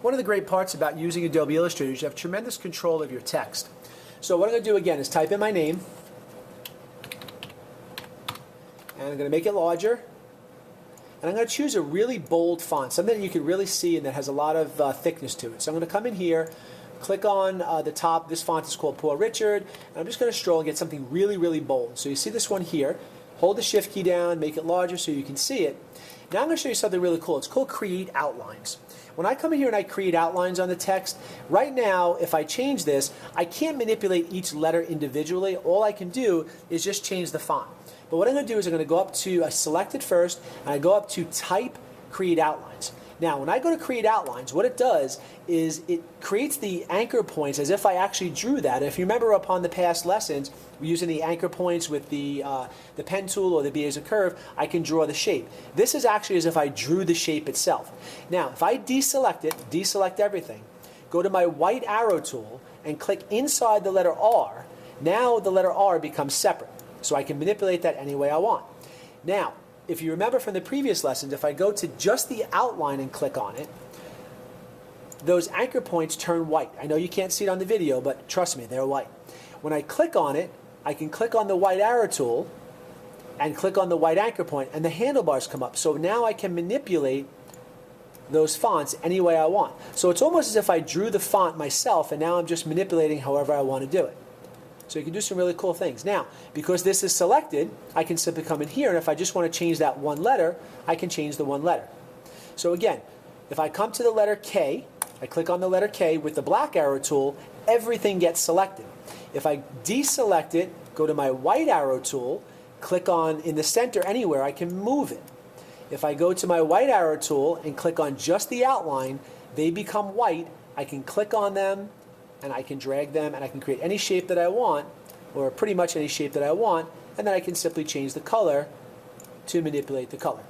One of the great parts about using Adobe Illustrator is you have tremendous control of your text. So what I'm going to do again is type in my name, and I'm going to make it larger, and I'm going to choose a really bold font, something that you can really see and that has a lot of thickness to it. So I'm going to come in here, click on the top. This font is called Poor Richard, and I'm just going to stroll and get something really, really bold. So you see this one here. Hold the Shift key down, make it larger so you can see it. Now I'm going to show you something really cool. It's called Create Outlines. When I come in here and I create outlines on the text, right now, if I change this, I can't manipulate each letter individually. All I can do is just change the font. But what I'm going to do is I'm going to go up to, I select it first, and I go up to Type, Create Outlines. Now, when I go to Create Outlines, what it does is it creates the anchor points as if I actually drew that. If you remember upon the past lessons, we're using the anchor points with the pen tool or the Bezier curve, I can draw the shape. This is actually as if I drew the shape itself. Now, if I deselect it, deselect everything, go to my white arrow tool and click inside the letter R, now the letter R becomes separate. So I can manipulate that any way I want. Now, if you remember from the previous lessons, if I go to just the outline and click on it, those anchor points turn white. I know you can't see it on the video, but trust me, they're white. When I click on it, I can click on the white arrow tool and click on the white anchor point, and the handlebars come up. So now I can manipulate those fonts any way I want. So it's almost as if I drew the font myself, and now I'm just manipulating however I want to do it. So you can do some really cool things. Now, because this is selected, I can simply come in here, and if I just want to change that one letter, I can change the one letter. So again, if I come to the letter K, I click on the letter K with the black arrow tool, everything gets selected. If I deselect it, go to my white arrow tool, click on in the center anywhere, I can move it. If I go to my white arrow tool and click on just the outline, they become white. I can click on them, and I can drag them, and I can create any shape that I want, or pretty much any shape that I want, and then I can simply change the color to manipulate the color.